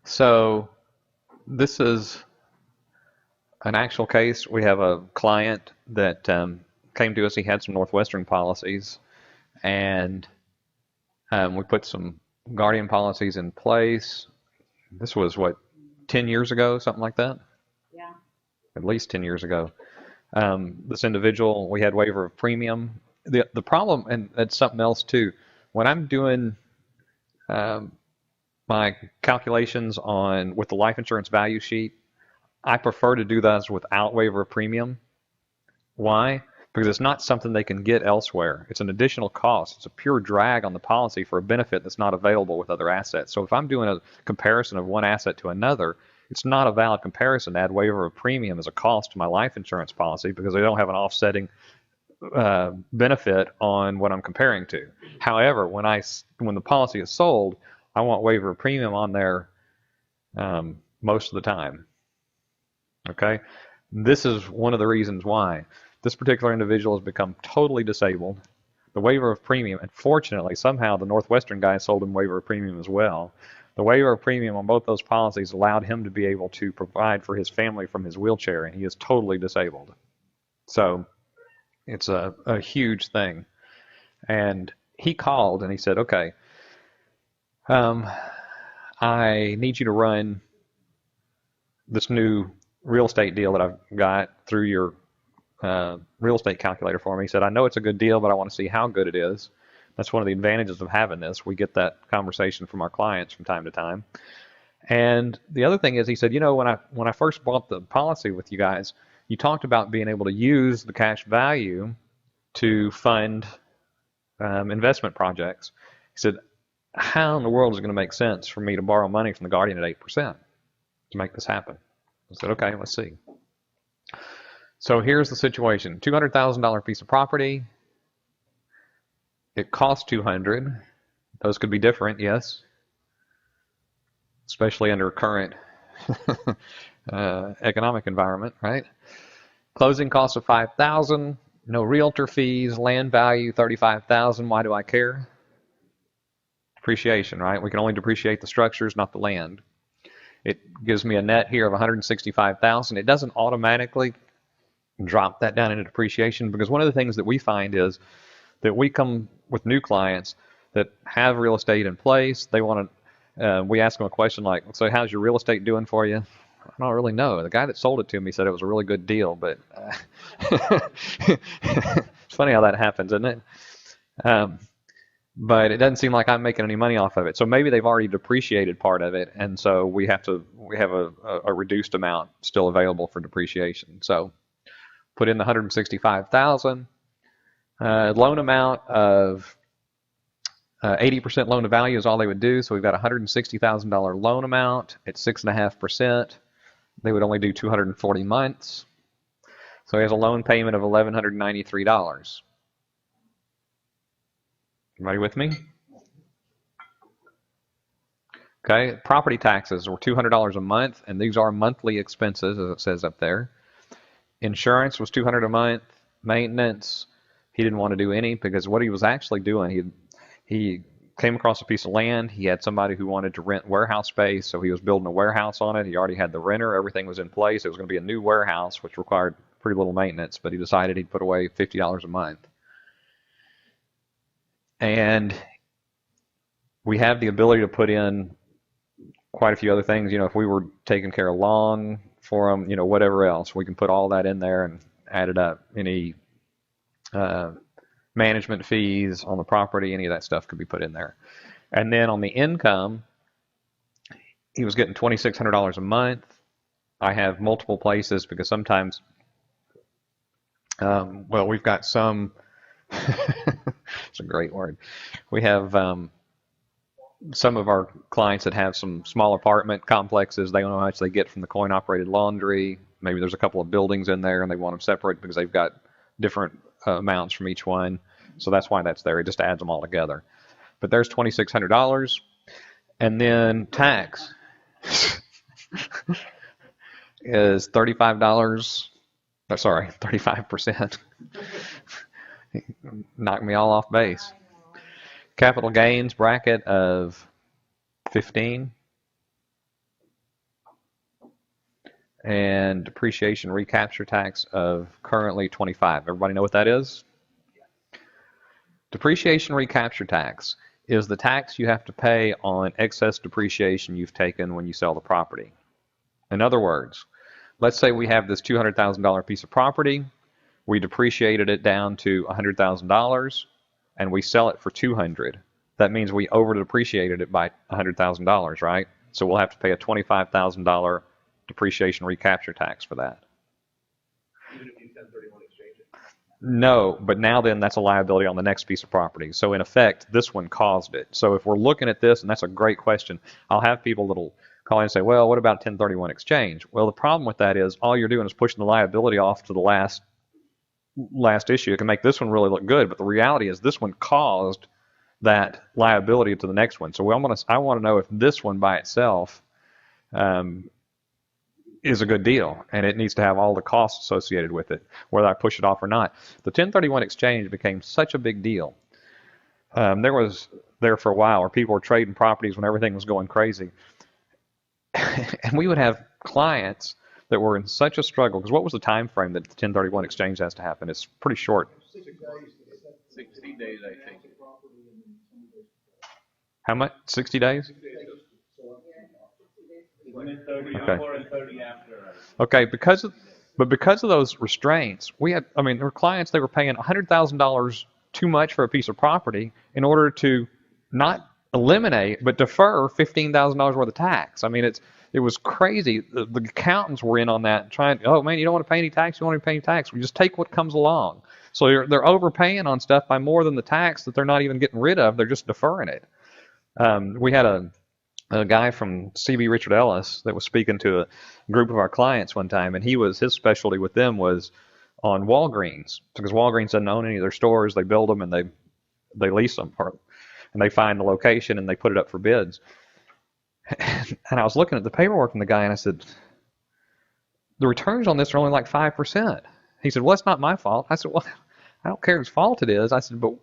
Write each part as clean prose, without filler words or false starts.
So this is an actual case. We have a client that came to us. He had some Northwestern policies, and we put some Guardian policies in place. This was what, 10 years ago, something like that? Yeah. At least 10 years ago. This individual, we had waiver of premium. The problem, and that's something else too, when I'm doing um, my calculations on with the life insurance value sheet, I prefer to do those without waiver of premium. Why? Because it's not something they can get elsewhere. It's an additional cost. It's a pure drag on the policy for a benefit that's not available with other assets. So if I'm doing a comparison of one asset to another, it's not a valid comparison to add waiver of premium as a cost to my life insurance policy because they don't have an offsetting benefit on what I'm comparing to. However, when the policy is sold, I want waiver of premium on there most of the time. Okay, this is one of the reasons why this particular individual has become totally disabled. The waiver of premium, and fortunately, somehow the Northwestern guy sold him waiver of premium as well. The waiver of premium on both those policies allowed him to be able to provide for his family from his wheelchair, and he is totally disabled. So it's a huge thing. And he called and he said, okay, um, I need you to run this new real estate deal that I've got through your real estate calculator for me. He said, I know it's a good deal, but I want to see how good it is. That's one of the advantages of having this. We get that conversation from our clients from time to time. And the other thing is, he said, when I first bought the policy with you guys, you talked about being able to use the cash value to fund investment projects. He said, how in the world is it going to make sense for me to borrow money from the Guardian at 8% to make this happen? I said, okay, let's see. So here's the situation. $200,000 piece of property. It costs 200. Those could be different, yes, especially under current economic environment, right? Closing costs of 5,000. No realtor fees. Land value 35,000. Why do I care? Depreciation, right? We can only depreciate the structures, not the land. It gives me a net here of 165,000. It doesn't automatically drop that down into depreciation because one of the things that we find is that we come with new clients that have real estate in place. They want to. We ask them a question like, "So, how's your real estate doing for you?" I don't really know. The guy that sold it to me said it was a really good deal, but it's funny how that happens, isn't it? Um, but it doesn't seem like I'm making any money off of it. So maybe they've already depreciated part of it, and so we have a reduced amount still available for depreciation. So put in the 165,000 loan amount of 80% loan to value is all they would do. So we've got a $160,000 loan amount at 6.5%. They would only do 240 months. So he has a loan payment of $1,193. Everybody with me? Okay, property taxes were $200 a month, and these are monthly expenses, as it says up there. Insurance was $200 a month. Maintenance, he didn't want to do any because what he was actually doing, he came across a piece of land. He had somebody who wanted to rent warehouse space, so he was building a warehouse on it. He already had the renter. Everything was in place. It was going to be a new warehouse, which required pretty little maintenance, but he decided he'd put away $50 a month. And we have the ability to put in quite a few other things. If we were taking care of lawn for them, whatever else, we can put all that in there and add it up. Any management fees on the property, any of that stuff could be put in there. And then on the income, he was getting $2,600 a month. I have multiple places because sometimes, we've got some, it's a great word. We have some of our clients that have some small apartment complexes. They don't know how much they get from the coin-operated laundry. Maybe there's a couple of buildings in there and they want them separate because they've got different amounts from each one. So that's why that's there. It just adds them all together. But there's $2,600. And then tax is $35. Oh, sorry, 35%. Knocked me all off base. Capital gains bracket of 15. and depreciation recapture tax of currently 25. Everybody know what that is? Depreciation recapture tax is the tax you have to pay on excess depreciation you've taken when you sell the property. In other words, let's say we have this $200,000 piece of property, we depreciated it down to $100,000, and we sell it for $200,000. That means we over depreciated it by $100,000, right? So we'll have to pay a $25,000 depreciation recapture tax for that. Even if you 1031 exchange it? No, but now then that's a liability on the next piece of property. So in effect, this one caused it. So if we're looking at this, and that's a great question, I'll have people that'll call in and say, well, what about 1031 exchange? Well, the problem with that is all you're doing is pushing the liability off to the last issue. It can make this one really look good, but the reality is this one caused that liability to the next one. So I want to know if this one by itself is a good deal, and it needs to have all the costs associated with it, whether I push it off or not. The 1031 exchange became such a big deal. There was there for a while where people were trading properties when everything was going crazy. And we would have clients that were in such a struggle, because what was the time frame that the 1031 exchange has to happen? It's pretty short. 60 days, I think. How much? 60 days? Okay. Okay, because of those restraints, there were clients, they were paying $100,000 too much for a piece of property in order to not eliminate, but defer $15,000 worth of tax. I mean, it was crazy. The accountants were in on that, oh man, you don't want to pay any tax, you don't want to pay any tax. We just take what comes along. So they're overpaying on stuff by more than the tax that they're not even getting rid of. They're just deferring it. We had a guy from CB Richard Ellis that was speaking to a group of our clients one time, and his specialty with them was on Walgreens, because Walgreens doesn't own any of their stores. They build them and they lease them, and they find the location and they put it up for bids. And I was looking at the paperwork from the guy, and I said, the returns on this are only like 5%. He said, well, it's not my fault. I said, well, I don't care whose fault it is. I said, but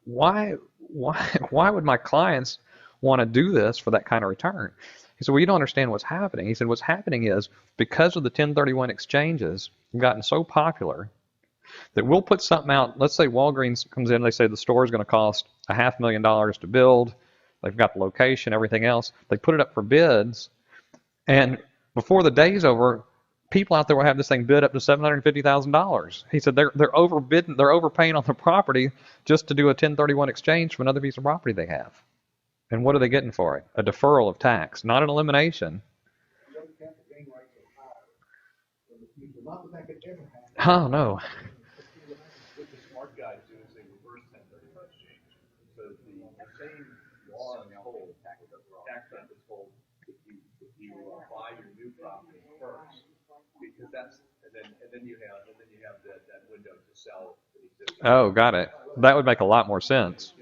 why would my clients want to do this for that kind of return? He said, well, you don't understand what's happening. He said, what's happening is because of the 1031 exchanges gotten so popular that we'll put something out. Let's say Walgreens comes in, they say the store is going to cost $500,000 to build. They've got the location, everything else. They put it up for bids, and before the day's over, people out there will have this thing bid up to $750,000. He said they're overbidding, they're overpaying on the property just to do a 1031 exchange from another piece of property they have. And what are they getting for it? A deferral of tax, not an elimination. Oh, no. What the smart guys do is they reverse 1031 exchange. So the same law is told, tax benefits told, if you buy your new property first, because and then you have that window to sell the existing. Oh, got it. That would make a lot more sense.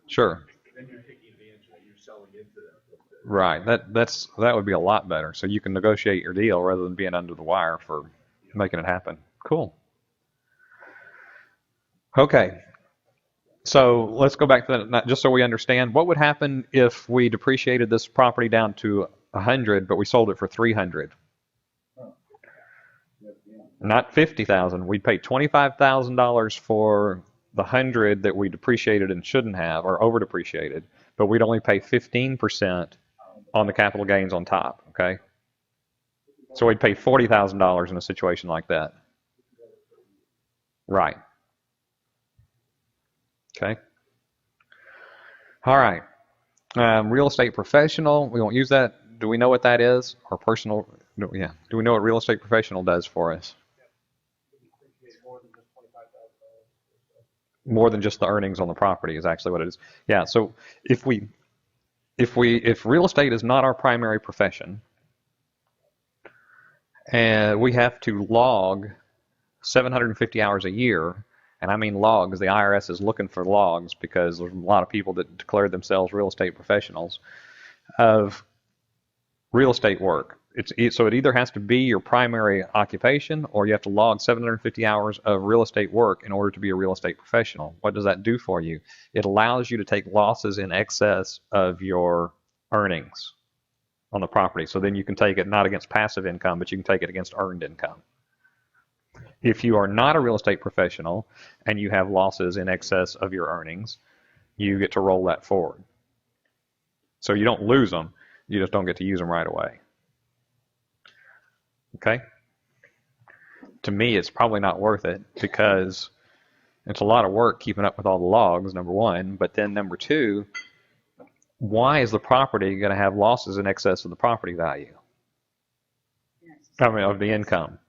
Sure. Then you're taking advantage of it. You're selling into them. Right. That would be a lot better. So you can negotiate your deal rather than being under the wire for making it happen. Cool. Okay. So let's go back to that, just so we understand. What would happen if we depreciated this property down to 100, but we sold it for 300? Not 50,000. We paid $25,000 for the 100 that we depreciated and shouldn't have, or over depreciated, but we'd only pay 15% on the capital gains on top. Okay. So we'd pay $40,000 in a situation like that. Right. Okay. All right. Real estate professional. We won't use that. Do we know what that is? Or personal? No, yeah. Do we know what real estate professional does for us? More than just the earnings on the property is actually what it is. Yeah. So if real estate is not our primary profession, and we have to log 750 hours a year, and I mean logs, the IRS is looking for logs because there's a lot of people that declare themselves real estate professionals of real estate work. So it either has to be your primary occupation, or you have to log 750 hours of real estate work in order to be a real estate professional. What does that do for you? It allows you to take losses in excess of your earnings. on the property. So then you can take it not against passive income, but you can take it against earned income. If you are not a real estate professional and you have losses in excess of your earnings, you get to roll that forward. So you don't lose them, you just don't get to use them right away. Okay? To me, it's probably not worth it because it's a lot of work keeping up with all the logs, number one. But then number two, why is the property going to have losses in excess of the property value? I mean, of the income.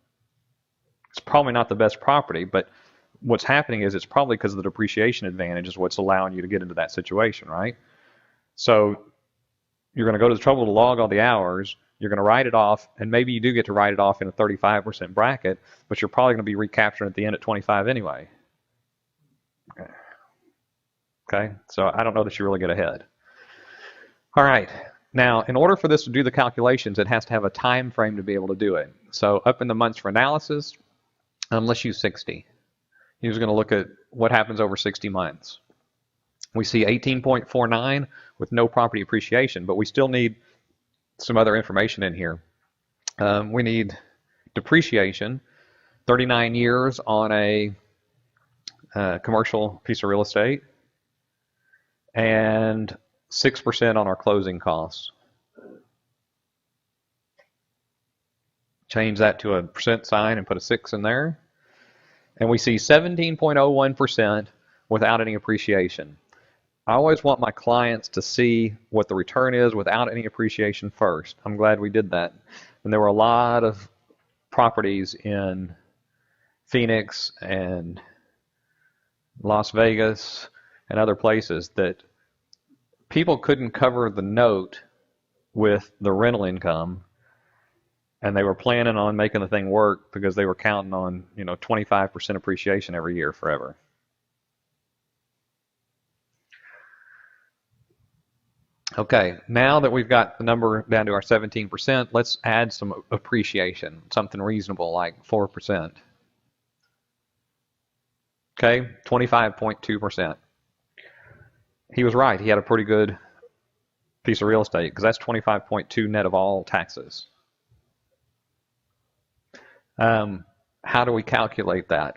It's probably not the best property, but what's happening is it's probably because of the depreciation advantage is what's allowing you to get into that situation, right? So you're going to go to the trouble to log all the hours, you're going to write it off, and maybe you do get to write it off in a 35% bracket, but you're probably going to be recapturing at the end at 25 anyway. Okay, so I don't know that you really get ahead. All right, now in order for this to do the calculations, it has to have a time frame to be able to do it. So up in the months for analysis, let's use 60. He's going to look at what happens over 60 months. We see 18.49 with no property appreciation, but we still need some other information in here. We need depreciation, 39 years on a commercial piece of real estate, and 6% on our closing costs. Change that to a percent sign and put a 6 in there. And we see 17.01% without any appreciation. I always want my clients to see what the return is without any appreciation first. I'm glad we did that. And there were a lot of properties in Phoenix and Las Vegas and other places that people couldn't cover the note with the rental income, and they were planning on making the thing work because they were counting on 25% appreciation every year forever. Okay, now that we've got the number down to our 17%, let's add some appreciation, something reasonable like 4%. Okay, 25.2%. He was right. He had a pretty good piece of real estate because that's 25.2 net of all taxes. How do we calculate that?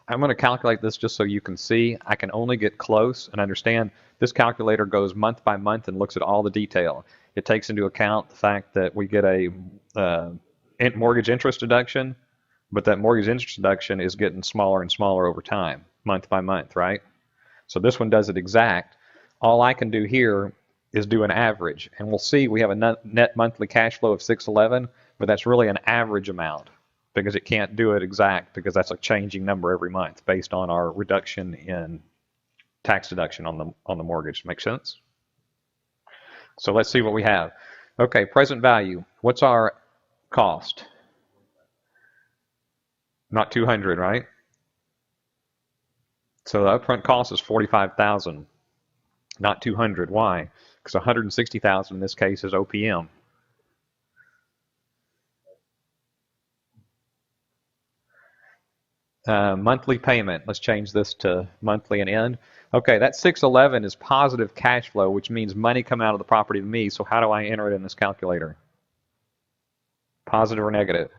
I'm going to calculate this just so you can see. I can only get close and understand. This calculator goes month by month and looks at all the detail. It takes into account the fact that we get a mortgage interest deduction, but that mortgage interest deduction is getting smaller and smaller over time, month by month, right? So this one does it exact. All I can do here is do an average, and we'll see we have a net monthly cash flow of 611, but that's really an average amount because it can't do it exact because that's a changing number every month based on our reduction in tax deduction on the mortgage. Make sense? So let's see what we have. Okay, present value. What's our cost? Not 200, right? So the upfront cost is 45,000, not 200. Why? Because 160,000 in this case is OPM. Monthly payment. Let's change this to monthly and end. Okay, that 611 is positive cash flow, which means money coming out of the property to me. So how do I enter it in this calculator? Positive or negative?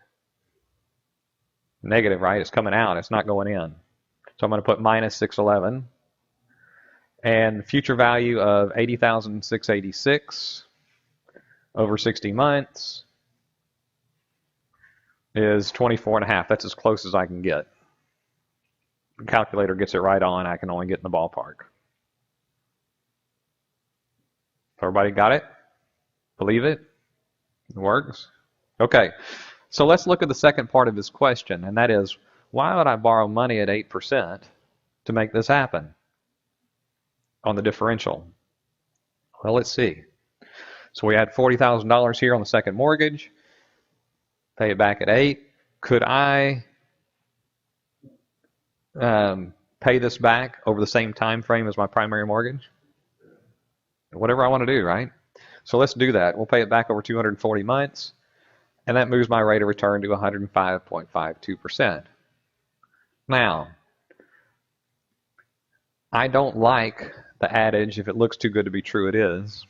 Negative, right? It's coming out. It's not going in. So I'm going to put minus 611. And future value of 80,686 over 60 months is 24.5. That's as close as I can get. The calculator gets it right on. I can only get in the ballpark. Everybody got it? Believe it? It works? Okay. So let's look at the second part of this question, and that is, why would I borrow money at 8% to make this happen on the differential? Well, let's see. So we had $40,000 here on the second mortgage. Pay it back at 8. Could I pay this back over the same time frame as my primary mortgage? Whatever I want to do, right? So let's do that. We'll pay it back over 240 months, and that moves my rate of return to 105.52%. Now, I don't like the adage, if it looks too good to be true, it is.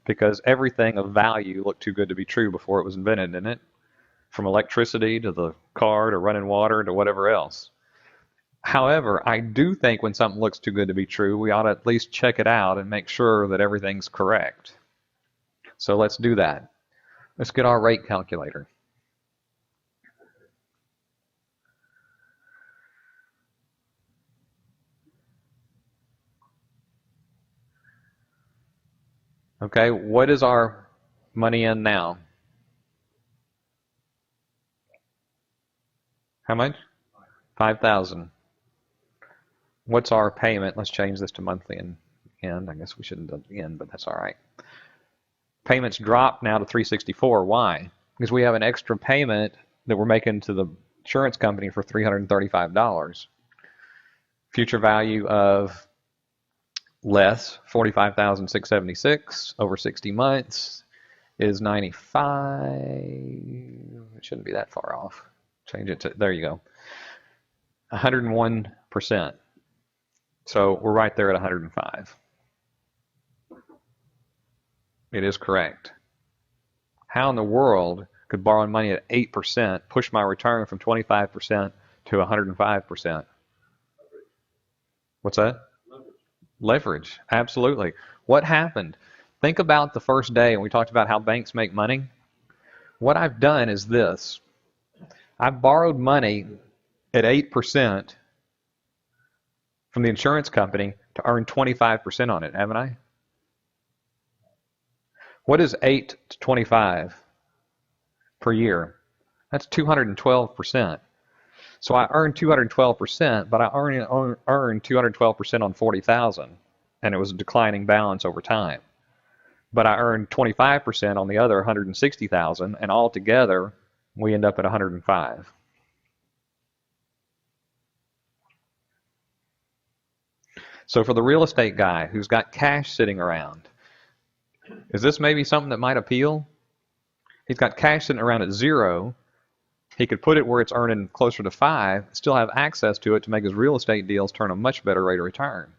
because everything of value looked too good to be true before it was invented, didn't it? From electricity to the car to running water to whatever else. However, I do think when something looks too good to be true, we ought to at least check it out and make sure that everything's correct. So let's do that. Let's get our rate calculator. Okay, what is our money in now? How much? 5,000. What's our payment? Let's change this to monthly and end. I guess we shouldn't have done end, but that's all right. Payments drop now to 364. Why? Because we have an extra payment that we're making to the insurance company for $335. Future value of less 45,676 over 60 months is 95. It shouldn't be that far off. Change it to, there you go, 101%. So we're right there at 105. It is correct. How in the world could borrowing money at 8% push my return from 25% to 105%? What's that? Leverage, absolutely. What happened? Think about the first day, and we talked about how banks make money. What I've done is this. I've borrowed money at 8% from the insurance company to earn 25% on it, haven't I? What is 8 to 25 per year? That's 212%. So I earned 212%, but I earned 212% on 40,000, and it was a declining balance over time. But I earned 25% on the other 160,000, and altogether we end up at 105. So for the real estate guy who's got cash sitting around, is this maybe something that might appeal? He's got cash sitting around at 0. He could put it where it's earning closer to 5, still have access to it to make his real estate deals turn a much better rate of return.